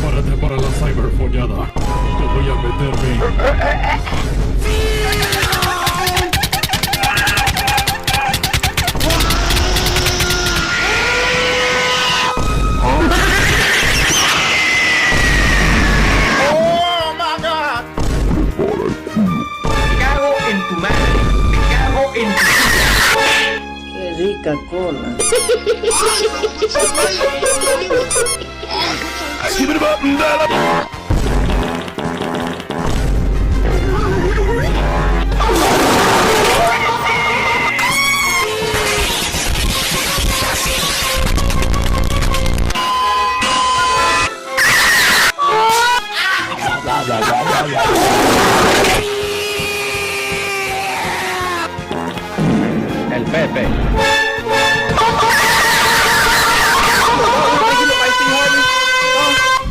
Prepárate para la cyberfollada. Te voy a meterme. ¡Oh, my God! Me cago en tu madre. Me cago en tu... Qué rica cola. El Pepe.